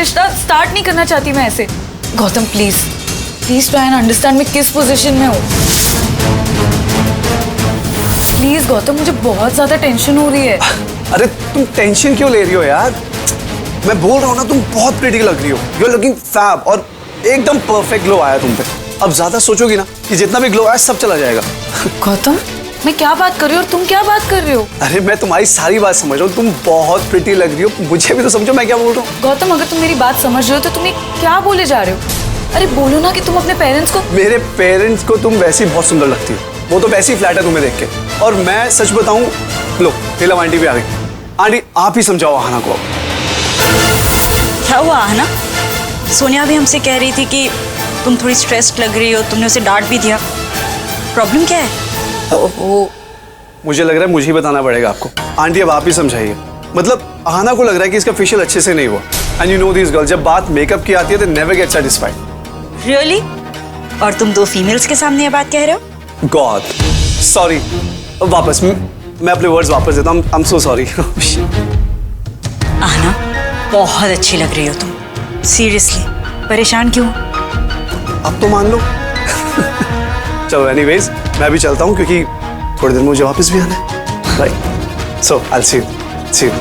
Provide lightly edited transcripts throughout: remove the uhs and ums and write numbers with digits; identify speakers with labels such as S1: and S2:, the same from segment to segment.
S1: रिश्ता स्टार्ट नहीं करना चाहती मैं ऐसे। Gautam please please try and understand मैं किस पोजीशन में हूँ। प्लीज गौतम, मुझे बहुत ज्यादा टेंशन हो रही है।
S2: अरे तुम टेंशन क्यों ले रही हो यार? मैं बोल रहा हूँ ना, तुम बहुत प्रिटी लग रही हो। यू आर लुकिंग फैब और एकदम परफेक्ट ग्लो आया तुम पे। अब ज्यादा सोचोगी ना कि जितना भी ग्लो आया सब चला जाएगा।
S1: गौतम, मैं क्या बात कर रही हूँ और तुम क्या बात कर रहे हो?
S2: अरे मैं तुम्हारी सारी बात समझ रहा हूँ, तुम बहुत प्रिटी लग रही हो। मुझे भी तो समझो मैं क्या बोल रहा हूँ।
S1: गौतम, अगर तुम मेरी बात समझ रहे हो तो तुम्हें क्या बोले जा रहे हो? अरे बोलो ना कि तुम अपने पेरेंट्स को।
S2: मेरे पेरेंट्स को तुम वैसे ही बहुत सुंदर लगती हो, वो तो वैसे ही फ्लैट है तुम्हें देख के। और मैं सच बताऊं, लो नीलम आंटी भी आ गई। आंटी आप ही समझाओ आहना को।
S3: क्या हुआ आहना? सोनिया भी हमसे कह रही थी कि तुम थोड़ी स्ट्रेस्ड लग रही हो, तुमने उसे डांट भी दिया। प्रॉब्लम क्या है?
S2: ओहो, मुझे लग रहा है मुझे ही बताना पड़ेगा आपको। आंटी अब आप ही समझाइए। मतलब आहना को लग रहा है कि इसका फेशियल अच्छे से नहीं हुआ। And you know this girl, जब बात मेकअप की आती है तो नेवर गेट सेटिस्फाइड।
S3: रियली? और तुम दो फीमेल्स के सामने ये बात कह रहे हो?
S2: God sorry. वापस मैं अपने वर्ड्स वापस देता हूँ। I am so sorry.
S3: Aahana, बहुत अच्छी लग रही हो तुम। सीरियसली, परेशान क्यों?
S2: अब तो मान लो। चलो एनीवेज मैं भी चलता हूँ क्योंकि थोड़ी देर में मुझे वापस भी आना है। Right, so I will see you.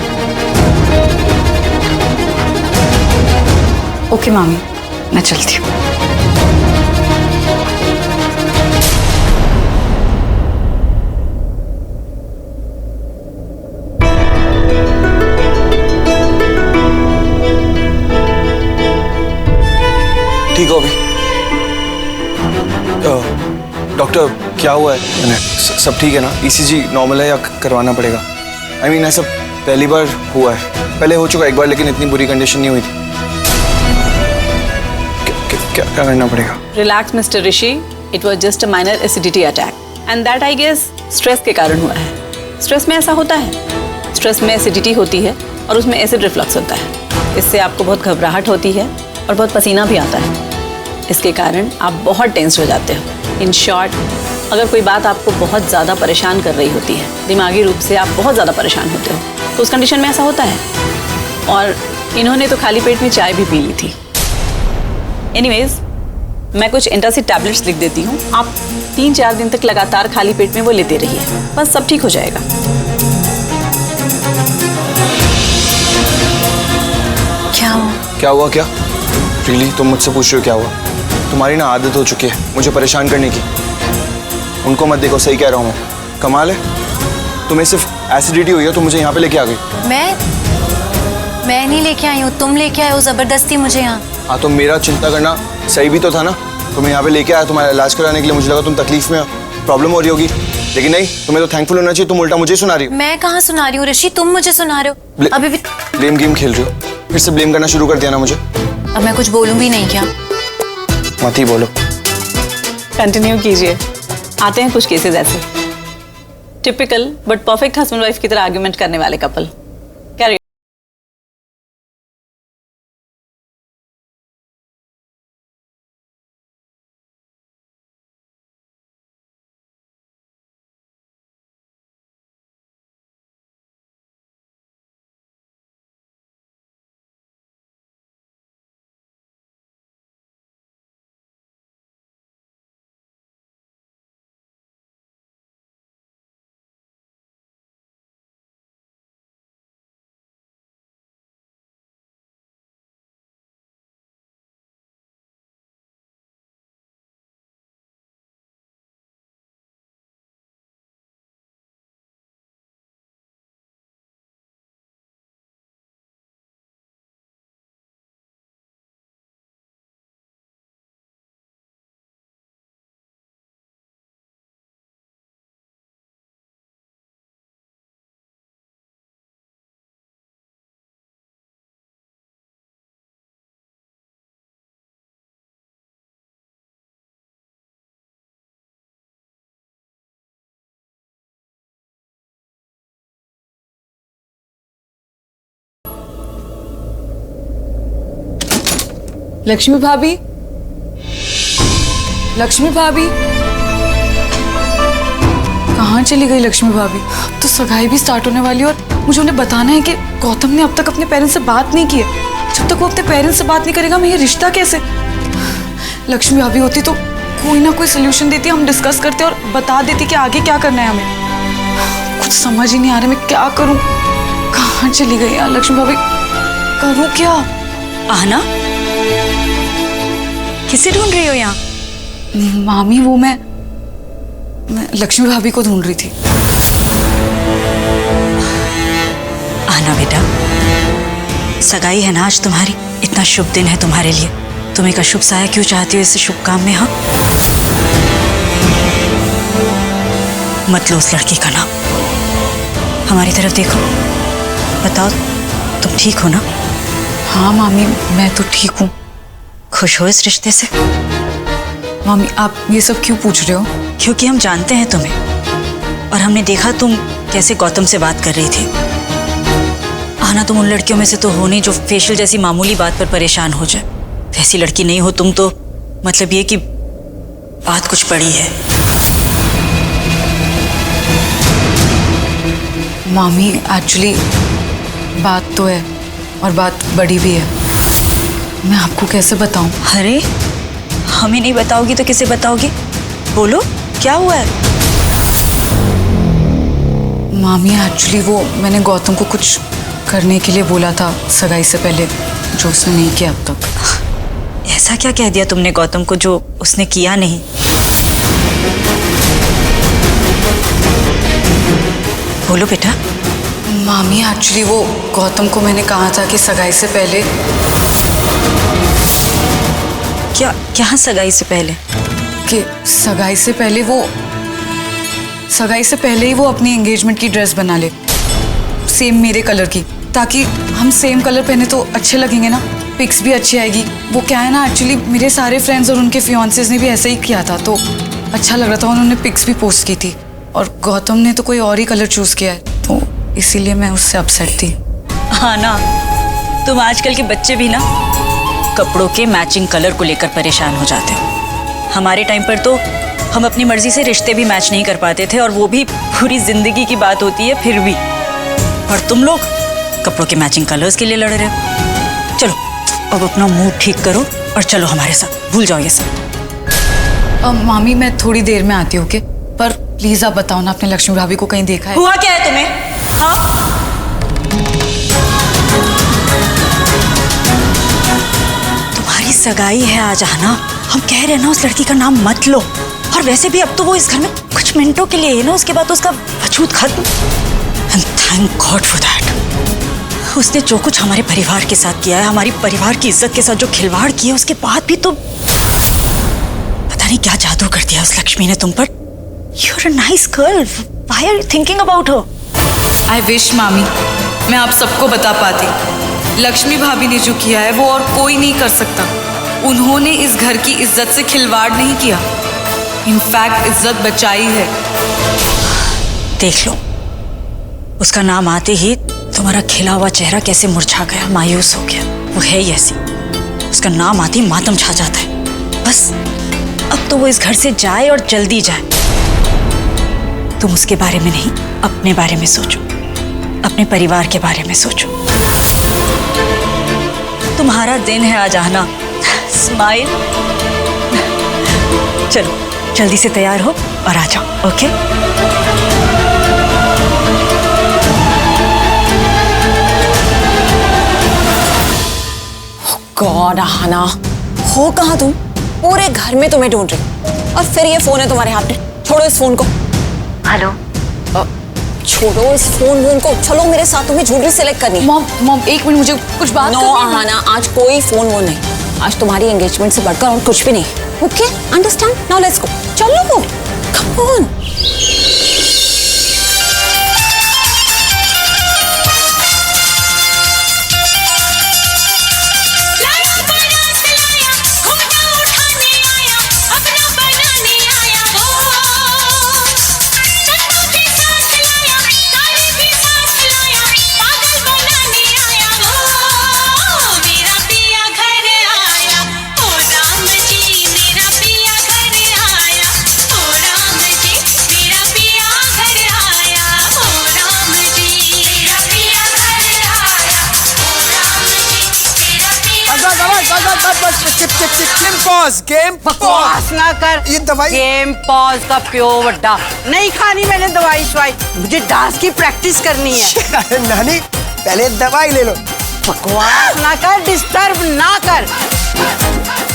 S1: Okay मामी, मैं चलती हूँ।
S4: ठीक हो अभी? डॉक्टर क्या हुआ है? सब ठीक है ना? ईसीजी नॉर्मल है या करवाना पड़ेगा? आई मीन ऐसा पहली बार हुआ है, पहले हो चुका एक बार लेकिन इतनी बुरी कंडीशन नहीं हुई थी। क्या करना पड़ेगा?
S5: Relax mister Rishi, it was just a minor acidity attack and that I guess stress के कारण हुआ है। स्ट्रेस में ऐसा होता है, स्ट्रेस में एसिडिटी होती है और उसमें एसिड रिफ्लक्स होता है। इससे आपको बहुत घबराहट होती है और बहुत पसीना भी आता है। इसके कारण आप बहुत टेंस हो जाते हो। इन शॉर्ट, अगर कोई बात आपको बहुत ज़्यादा परेशान कर रही होती है, दिमागी रूप से आप बहुत ज़्यादा परेशान होते हो, तो उस कंडीशन में ऐसा होता है। और इन्होंने तो खाली पेट में चाय भी पी ली थी। एनीवेज, मैं कुछ एंटासिड टैबलेट्स लिख देती हूँ, आप 3-4 दिन तक लगातार खाली पेट में वो लेते रहिए, बस सब ठीक हो जाएगा।
S3: क्या हुआ?
S4: क्या? रियली तुम मुझसे पूछ रहे हो क्या हुआ? तुम्हारी ना आदत हो चुकी है मुझे परेशान करने की। उनको मत देखो, सही कह रहा हूँ मैं। कमाल है, तुम्हें सिर्फ एसिडिटी हुई है तो मुझे यहाँ पे लेके आ गई।
S6: मैं नहीं लेके आई हूँ, तुम लेके आए हो जबरदस्ती मुझे यहाँ।
S4: हाँ तो मेरा चिंता करना सही भी तो था ना। तुम्हें यहाँ पे लेके आया तुम्हारा इलाज कराने के लिए। मुझे लगा तुम तकलीफ में हो, प्रॉब्लम हो रही होगी, लेकिन नहीं, तुम्हें तो थैंकफुल होना चाहिए। तुम उल्टा मुझे सुना रही हो।
S6: मैं कहाँ सुना रही हूँ ऋषि, तुम मुझे सुना रहे हो। अभी भी
S4: ब्लेम गेम खेल रही हो, फिर से ब्लेम करना शुरू कर दिया ना मुझे।
S6: अब मैं कुछ बोलूँ भी नहीं क्या?
S4: मत ही बोलो।
S5: कंटिन्यू कीजिए। आते हैं कुछ केसेस ऐसे, typical but perfect husband wife की तरह आर्ग्यूमेंट करने वाले कपल। क्या
S1: लक्ष्मी भाभी, लक्ष्मी भाभी, कहाँ चली गई लक्ष्मी भाभी? तो सगाई भी स्टार्ट होने वाली और मुझे उन्हें बताना है कि गौतम ने अब तक अपने पेरेंट्स से बात नहीं की है। जब तक वो अपने पेरेंट्स से बात नहीं करेगा, मैं ये रिश्ता कैसे? लक्ष्मी भाभी होती तो कोई ना कोई सोल्यूशन देती, हम डिस्कस करते और बता देती कि आगे क्या करना है हमें। कुछ समझ ही नहीं आ रहा मैं क्या करूं। कहाँ चली गई यार लक्ष्मी भाभी? करूं क्या?
S3: आहना, किसे ढूंढ रही हो यहाँ?
S1: मामी वो मैं लक्ष्मी भाभी को ढूंढ रही थी।
S3: आहना बेटा, सगाई है ना आज तुम्हारी, इतना शुभ दिन है तुम्हारे लिए, तुम एक अशुभ साया क्यों चाहती हो इस शुभ काम में? हाँ, मत लो उस लड़की का नाम। हमारी तरफ देखो, बताओ तुम ठीक हो ना?
S1: हाँ मामी, मैं तो ठीक हूँ।
S3: खुश हो इस रिश्ते से?
S1: मामी आप ये सब क्यों पूछ रहे हो?
S3: क्योंकि हम जानते हैं तुम्हें, और हमने देखा तुम कैसे गौतम से बात कर रही थी। आना, तुम उन लड़कियों में से तो हो नहीं जो फेशियल जैसी मामूली बात पर परेशान हो जाए। वैसी लड़की नहीं हो तुम तो, मतलब ये कि बात कुछ बड़ी है।
S1: मामी एक्चुअली बात तो है और बात बड़ी भी है। मैं आपको कैसे बताऊं?
S3: अरे हमें नहीं बताओगी तो किसे बताओगी? बोलो क्या हुआ है?
S1: मामी एक्चुअली वो मैंने गौतम को कुछ करने के लिए बोला था सगाई से पहले, जो उसने नहीं किया अब तक।
S3: ऐसा क्या कह दिया तुमने गौतम को जो उसने किया नहीं? बोलो बेटा।
S1: मामी एक्चुअली वो गौतम को मैंने कहा था कि सगाई से पहले।
S3: क्या सगाई से पहले?
S1: कि सगाई से पहले ही वो अपनी एंगेजमेंट की ड्रेस बना ले, सेम मेरे कलर की, ताकि हम सेम कलर पहने तो अच्छे लगेंगे ना, पिक्स भी अच्छी आएगी। वो क्या है ना, एक्चुअली मेरे सारे फ्रेंड्स और उनके फियांसेस ने भी ऐसा ही किया था, तो अच्छा लग रहा था। उन्होंने पिक्स भी पोस्ट की थी, और गौतम ने तो कोई और ही कलर चूज किया है, तो इसीलिए मैं उससे अपसेट थी।
S3: हाँ ना, तुम आजकल के बच्चे भी ना कपड़ों के मैचिंग कलर को लेकर परेशान हो जाते हो। हमारे टाइम पर तो हम अपनी मर्जी से रिश्ते भी मैच नहीं कर पाते थे, और वो भी पूरी जिंदगी की बात होती है फिर भी। और तुम लोग कपड़ों के मैचिंग कलर्स के लिए लड़ रहे हो। चलो अब अपना मूड ठीक करो और चलो हमारे साथ, भूल जाओ ये सब।
S1: मामी मैं थोड़ी देर में आती हूँ, पर प्लीज आप बताओ ना, आपने लक्ष्मी भाभी को कहीं देखा है?
S3: हुआ क्या है तुम्हें? हाँ, तुम्हारी सगाई है आज आना, हम कह रहे हैं ना उस लड़की का नाम मत लो। और वैसे भी अब तो वो इस घर में कुछ मिनटों के लिए है ना, उसके बाद तो उसका वजूद खत्म। And thank God for that. उसने जो कुछ हमारे परिवार के साथ किया है, हमारी परिवार की इज्जत के साथ जो खिलवाड़ किया, उसके बाद भी तो पता नहीं क्या जादू कर दिया उस लक्ष्मी ने तुम पर। You're a nice girl. Why are you thinking about her?
S1: I wish मामी मैं आप सबको बता पाती। लक्ष्मी भाभी ने जो किया है वो और कोई नहीं कर सकता। उन्होंने इस घर की इज्जत से खिलवाड़ नहीं किया, इनफैक्ट इज्जत बचाई है।
S3: देख लो, उसका नाम आते ही तुम्हारा खिला हुआ चेहरा कैसे मुरझा गया, मायूस हो गया। वो है ही ऐसी, उसका नाम आते ही मातम छा जाता है। बस अब तो वो इस घर से जाए और जल्दी जाए। तुम उसके बारे में नहीं, अपने बारे में सोचो, अपने परिवार के बारे में सोचो। तुम्हारा दिन है आज आना। स्माइल। चलो जल्दी से तैयार हो और आ जाओ। ओके?
S7: गॉड आहना, हो कहाँ तुम? पूरे घर में तुम्हें ढूंढ रही, और फिर ये फोन है तुम्हारे हाथ में। छोड़ो इस फोन को।
S6: हेलो।
S7: छोड़ो इस फोन को, चलो मेरे साथ, तुम्हें ज्वेलरी सिलेक्ट करनी है।
S1: मॉम एक मिनट, मुझे कुछ बात
S7: नो आहना, आज कोई फोन वो नहीं, आज तुम्हारी एंगेजमेंट से बढ़कर और कुछ भी नहीं। Okay, understand? Now let's go. चलो कम ऑन।
S8: मेरा पिया पॉज गेम
S9: बकवास ना कर।
S8: ये दवाई
S9: गेम पॉज का प्यो वड्डा नहीं खानी मैंने दवाई शवाई, मुझे डांस की प्रैक्टिस करनी है।
S8: नानी पहले दवाई ले लो।
S9: बकवास ना कर, डिस्टर्ब ना कर।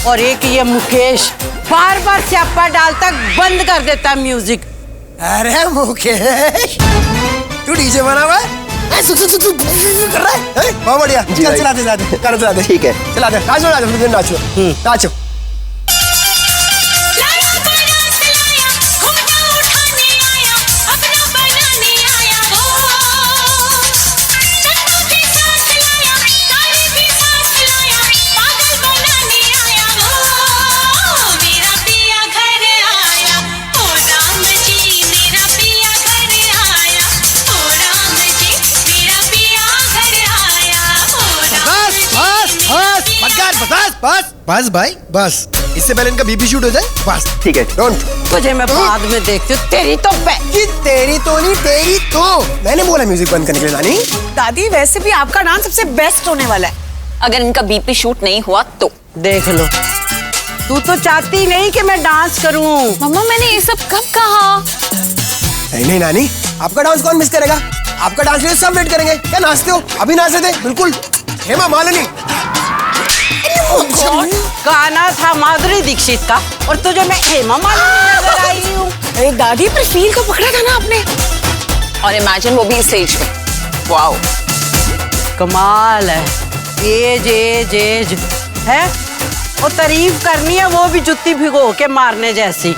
S9: और एक ये मुकेश बार बार स्यापा डालता बंद कर देता म्यूजिक।
S8: अरे मुकेश तू डीजे बना हुआ है? कर रहा है? बहुत बढ़िया। चल चला दे
S2: ठीक है।
S8: चला दे नाचो नाचो। बस भाई बस, इससे पहले इनका बीपी शूट हो जाए बस।
S2: ठीक है।
S8: डोंट।
S9: तुझे मैं बाद में देखती हूँ। तेरी तो
S8: तेरी तो नहीं, तेरी तो। मैंने बोला म्यूजिक बंद करने के लिए नानी।
S3: दादी वैसे भी आपका डांस सबसे बेस्ट होने वाला है।
S7: अगर इनका बीपी शूट नहीं हुआ तो
S9: देख लो। तू तो चाहती नहीं कि मैं डांस करूं।
S7: मम्मा मैंने ये सब कब कहा?
S8: नहीं नानी, आपका डांस कौन मिस करेगा? आपका डांस लिए सब वेट करेंगे। क्या नाचते हो? अभी नाच रहे थे बिल्कुल हेमा मालिनी।
S9: गाना था माधुरी दीक्षित का और तुझे मैं हेमा मालिनी नजर आई हूँ।
S3: अरे दादी पर फील को पकड़ा था ना आपने।
S7: और इमेजिन वो भी इस एज में। वाओ
S9: कमाल है। एज एज एज है और तारीफ करनी है वो भी जुत्ती भिगो के मारने जैसी।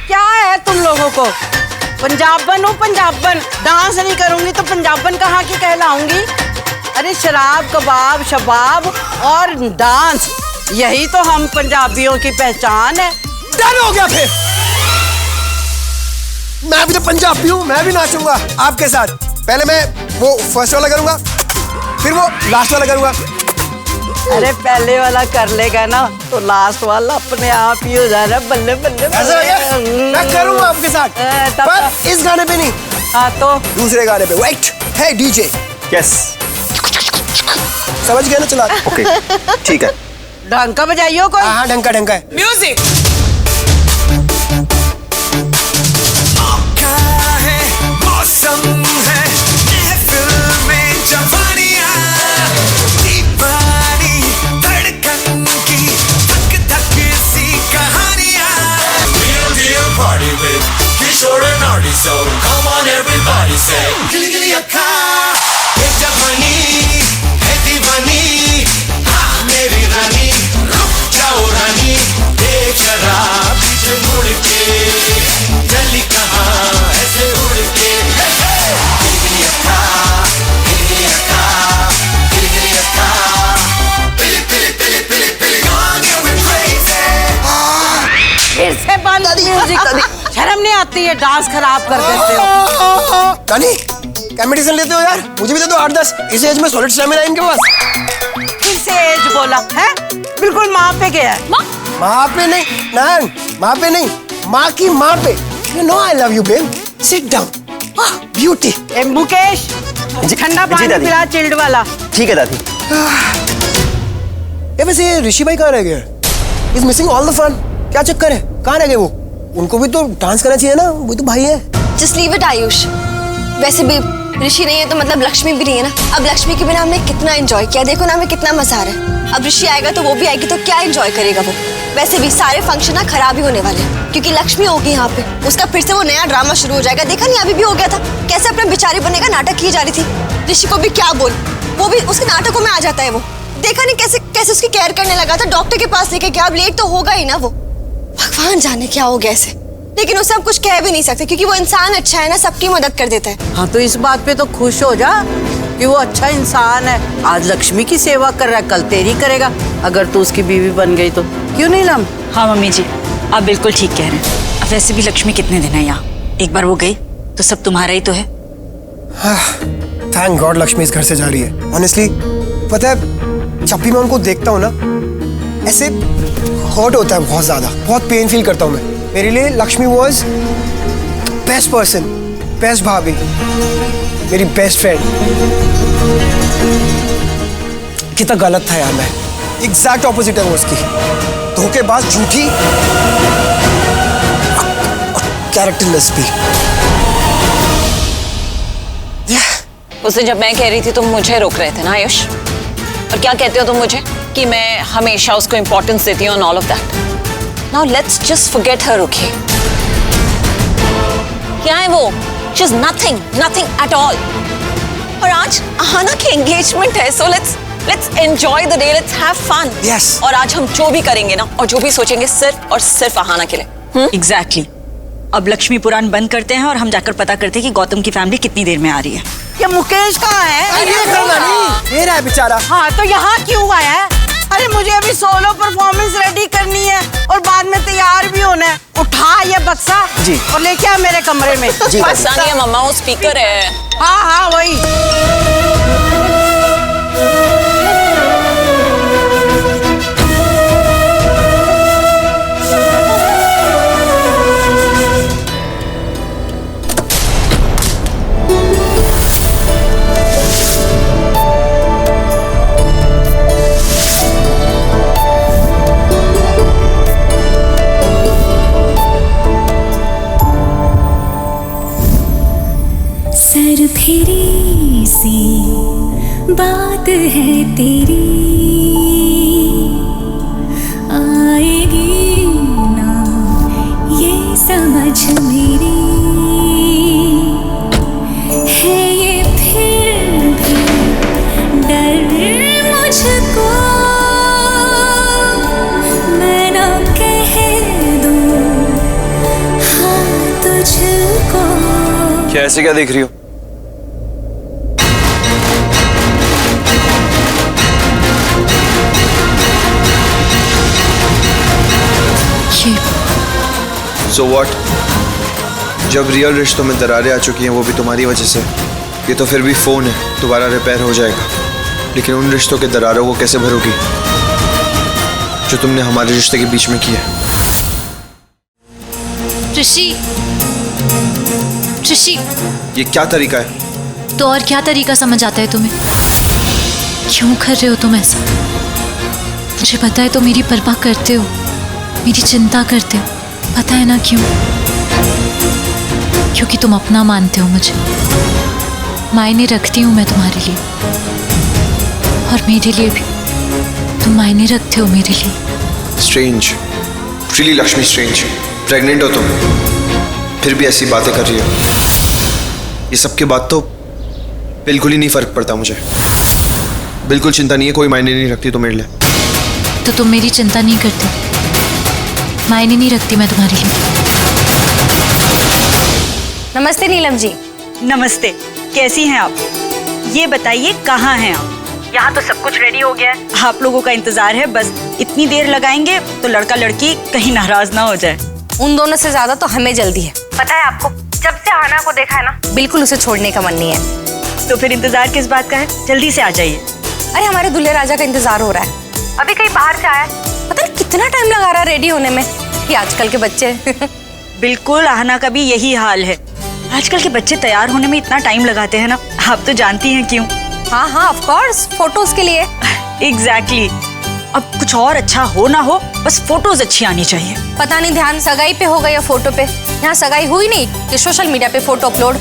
S9: क्या है तुम लोगों को? पंजाबन हूँ पंजाबन, डांस नहीं करूंगी तो पंजाबन कहाँ की कहलाऊंगी? अरे शराब कबाब शबाब और डांस, यही तो हम पंजाबियों की पहचान है।
S8: डन हो गया फिर। मैं भी तो पंजाबी हूँ, मैं भी नाचूंगा आपके साथ। पहले मैं वो फर्स्ट वाला करूंगा, फिर वो लास्ट वाला करूंगा।
S9: अरे पहले वाला कर लेगा ना तो लास्ट वाला अपने आप ही हो जाएगा। बल्ले बल्ले
S8: ऐसा है? मैं करूंगा आपके साथ, पर इस गाने पे नहीं।
S9: हाँ तो
S8: दूसरे गाने पे। वेट है डीजे।
S2: यस।
S8: समझ गया ना? चला।
S2: ओके ठीक है।
S9: ढंका बजाइयो कोई।
S8: हाँ ढंका है।
S3: म्यूजिक।
S10: मौसम है महफिल में जवानियां, दीवानी धड़कन की धक धक सी कहानियां। Real deal party with Kishore and Artie, so come on everybody say गिली गिली अक्खा ये जवानी है दीवानी, हाँ मेरी रानी रुक जाओ रानी, देख जरा पीछे मुड़ के जल्दी कहाँ ऐसे उड़ के।
S9: फिर से बंद म्यूजिक। शर्म नहीं आती है? डांस खराब कर देते हो।
S8: नानी क्या मेडिसिन लेते हो यार? मुझे भी दे दो 8-10। इस एज में सॉलिड स्टैमिना है इनके पास।
S9: फिर से एज बोला है? बिल्कुल माँ पे गया है।
S8: माँ पे नहीं नान, माँ पे नहीं, माँ की माँ पे। You know I love you babe. Sit down. Beauty.
S9: Mukesh ठंडा पानी पिला चिल्ड वाला।
S2: ठीक है दादी।
S8: ये वैसे ऋषि भाई कहाँ रह गए? He's missing all the fun. क्या चक्कर है? कहाँ रह गए वो? उनको भी तो डांस करना चाहिए ना, वो तो भाई है।
S11: Just leave it Ayush. वैसे भी ऋषि नहीं है तो मतलब लक्ष्मी भी नहीं है ना। अब लक्ष्मी के बिना हमने कितना एंजॉय किया, देखो ना हमें कितना मजा आ रहा है। अब ऋषि आएगा तो वो भी आएगी तो क्या एंजॉय करेगा वो? वैसे भी सारे फंक्शन ना खराब ही होने वाले हैं क्योंकि लक्ष्मी होगी यहाँ पे। उसका फिर से वो नया ड्रामा शुरू हो जाएगा। देखा नहीं अभी भी हो गया था, कैसे अपने बेचारे बनने का नाटक की जा रही थी। ऋषि को भी क्या बोल, वो भी उसके नाटकों में आ जाता है। वो देखा नहीं कैसे कैसे उसकी केयर करने लगा था, डॉक्टर के पास लेके गया। अब लेट तो होगा ही ना वो। भगवान जाने क्या हो गया ऐसे, लेकिन उसे हम कुछ कह भी नहीं सकते क्योंकि वो इंसान अच्छा है ना, सबकी मदद कर देता है।
S9: हाँ तो इस बात पे तो खुश हो जा कि वो अच्छा इंसान है। आज लक्ष्मी की सेवा कर रहा है, कल तेरी करेगा अगर तू उसकी बीवी बन गई तो। क्यों नहीं लम?
S3: हाँ मम्मी जी आप बिल्कुल ठीक कह रहे हैं। अब वैसे भी लक्ष्मी कितने दिन है यहाँ, एक बार वो गई तो सब तुम्हारा ही तो है।
S8: थैंक गॉड लक्ष्मी इस घर से जा रही है। ऑनेस्टली पता है जब भी मैं उनको देखता हूँ ना ऐसे हर्ट होता है बहुत ज्यादा, बहुत पेन फील करता हूँ मैं। मेरे लिए Lakshmi was best person, best भाभी, मेरी बेस्ट फ्रेंड। कितना गलत था यार मैं, एग्जैक्ट ऑपोजिट है वो उसकी। धोखेबाज, झूठी और कैरेक्टरलेस भी।
S7: उससे जब मैं कह रही थी तुम मुझे रोक रहे थे ना आयुष, और क्या कहते हो तुम मुझे कि मैं हमेशा उसको इंपॉर्टेंस देती हूँ, all of that. Now let's just forget her, okay? क्या है वो? She is nothing, nothing at all. और आज आहाना की एंगेजमेंट है, so let's enjoy the day, let's have fun.
S8: Yes.
S7: और आज हम जो भी करेंगे ना, और जो भी सोचेंगे, सिर्फ और सिर्फ आहाना के लिए।
S3: एग्जैक्टली। अब लक्ष्मी पुराण बंद करते हैं और हम जाकर पता करते हैं कि गौतम की फैमिली कितनी देर में आ रही है।
S9: ये मुकेश कहाँ है?
S8: मेरा है बेचारा।
S9: हाँ तो यहाँ क्यों आया है? अरे मुझे अभी सोलो परफॉर्मेंस रेडी करनी है और बाद में तैयार भी होना है। उठा ये बक्सा
S8: जी।
S9: और लेके आ मेरे कमरे में।
S8: जी
S7: बक्सा नहीं है मम्मा, वो स्पीकर है।
S9: हाँ हाँ वही।
S12: सर फिरी सी बात है तेरी, आएगी ना ये समझ मेरी, है ये फिर भी डर मुझको, मैं ना कह दूं हाँ तुझको।
S4: क्या ऐसे क्या देख रही हो? So what? जब रियल रिश्तों में दरारें आ चुकी हैं वो भी तुम्हारी वजह से। ये तो फिर भी फोन है, दोबारा रिपेयर हो जाएगा, लेकिन उन रिश्तों के दरारों को कैसे भरोगी जो तुमने हमारे रिश्ते के बीच में किया?
S12: ऋषि, ऋषि,
S4: ये क्या तरीका है?
S12: तो और क्या तरीका समझ आता है तुम्हें? क्यों कर रहे हो तुम ऐसा? मुझे पता है तो मेरी परवाह करते हो, मेरी चिंता करते हो, पता है ना क्यों? क्योंकि तुम अपना मानते हो मुझे, मायने रखती हूँ मैं तुम्हारे लिए, और मेरे लिए भी तुम मायने रखते हो मेरे लिए।
S4: Strange, really Lakshmi strange. Pregnant हो तुम, फिर भी ऐसी बातें कर रही हो। ये सब के बाद तो बिल्कुल ही नहीं फर्क पड़ता मुझे, बिल्कुल चिंता नहीं है, कोई मायने नहीं रखती तो मेरे लिए।
S12: तो तुम मेरी चिंता नहीं करते, मायने नहीं रखती मैं तुम्हारे लिए।
S6: नमस्ते नीलम जी।
S3: नमस्ते, कैसी हैं आप? ये बताइए कहाँ हैं आप? यहाँ तो सब कुछ रेडी हो गया है, आप लोगों का इंतजार है, बस इतनी देर लगाएंगे तो लड़का लड़की कहीं नाराज ना हो जाए।
S6: उन दोनों से ज्यादा तो हमें जल्दी है, पता है आपको? जब से आना को देखा है ना, बिल्कुल उसे छोड़ने का मन नहीं है।
S3: तो फिर इंतजार किस बात का है? जल्दी से आ जाइए।
S6: अरे हमारे दूल्हे राजा का इंतजार हो रहा है, अभी कहीं बाहर से आया, पता नहीं कितना टाइम लगा रहा है रेडी होने में। ये आजकल के बच्चे।
S3: बिल्कुल, आहना का भी यही हाल है। आजकल के बच्चे तैयार होने में इतना टाइम लगाते हैं ना, आप तो जानती हैं क्यों।
S6: हाँ हाँ ऑफ कोर्स, फोटोज के लिए।
S3: एग्जैक्टली। अब कुछ और अच्छा हो ना हो, बस फोटोज अच्छी आनी चाहिए।
S6: पता नहीं ध्यान सगाई पे होगा या फोटो पे। यहाँ सगाई हुई नहीं कि सोशल मीडिया पे फोटो अपलोड।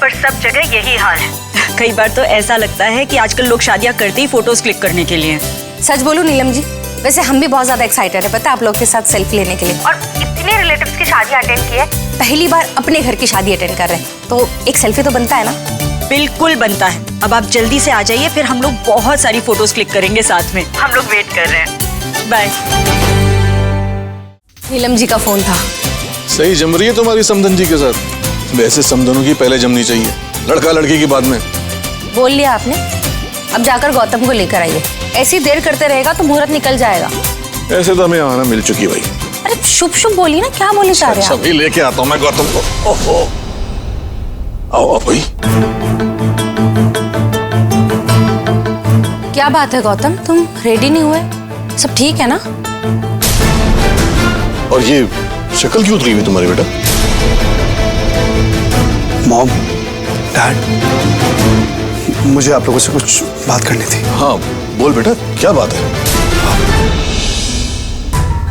S3: पर सब जगह यही हाल है। कई बार तो ऐसा लगता है कि आजकल लोग शादियां करते ही फोटोज क्लिक करने के लिए।
S6: सच बोलूं नीलम जी, वैसे हम भी बहुत ज्यादा एक्साइटेड है, पता है, आप लोग के साथ सेल्फी लेने के लिए। और इतने रिलेटिव्स की शादी अटेंड की है, पहली बार अपने घर की शादी अटेंड कर रहे हैं, तो एक सेल्फी तो बनता है ना।
S3: बिल्कुल बनता है। अब आप जल्दी से आ जाइए, फिर हम लोग बहुत सारी फोटोज क्लिक करेंगे साथ में। हम लोग वेट कर रहे हैं। बाय।
S6: नीलम जी का फोन था।
S13: सही जम रही है तुम्हारी समधन जी के साथ। वैसे समधनों की पहले जमनी चाहिए, लड़का लड़की की बाद में।
S6: बोल लिया आपने, अब जाकर गौतम को लेकर आइए। ऐसी देर करते रहेगा तो मुहूर्त निकल जाएगा।
S13: ऐसे तो हमें आना मिल चुकी भाई।
S6: अरे शुभ शुभ बोली ना, क्या बोले चाह रहे हैं आप?
S13: सभी लेके आता हूँ मैं गौतम को। ओहो, आओ भाई।
S6: क्या बात है गौतम, तुम रेडी नहीं हुए? सब ठीक है ना?
S13: और ये शक्ल क्यों उतरी हुई तुम्हारी बेटा?
S2: मॉम, डैड, मुझे आप लोगों से कुछ बात करनी थी।
S13: हाँ बोल बेटा, क्या बात है?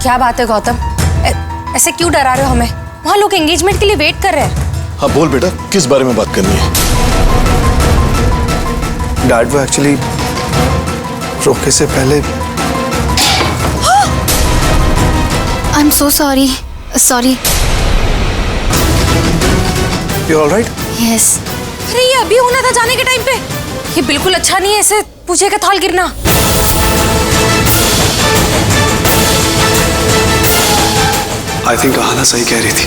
S6: क्या बात है गौतम, ऐसे क्यों डरा रहे हो हमें? वहाँ लोग एंगेजमेंट के लिए वेट कर रहे हैं।
S13: हाँ बोल बेटा, किस बारे में बात करनी है?
S2: डैड वो एक्चुअली रोके से पहले।
S11: आई am so sorry, sorry.
S2: You all right?
S11: Yes.
S6: अरे ये अभी होना था जाने के टाइम पे। ये बिल्कुल अच्छा नहीं है ऐसे पूछे का थाल गिरना।
S2: आई थिंक आना सही कह रही थी।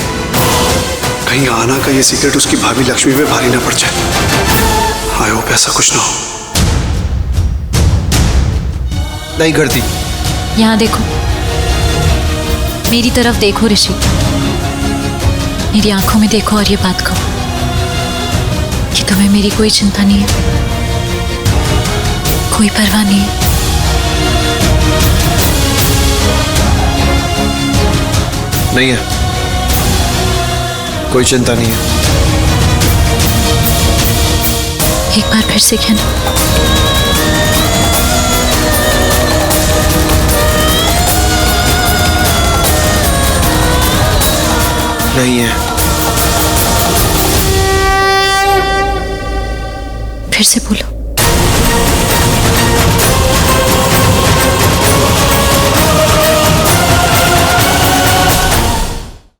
S2: कहीं आना का ये सीक्रेट उसकी भाभी लक्ष्मी पे भारी ना पड़ जाए। आई होप ऐसा कुछ ना हो।
S8: नहीं करती।
S12: यहाँ देखो, मेरी तरफ देखो ऋषि, मेरी आंखों में देखो और ये बात कहो कि तुम्हें मेरी कोई चिंता नहीं है, कोई परवाह नहीं है।
S2: नहीं है, कोई चिंता नहीं है।
S12: एक बार फिर से कहना।
S2: नहीं है।
S12: फिर से बोलो।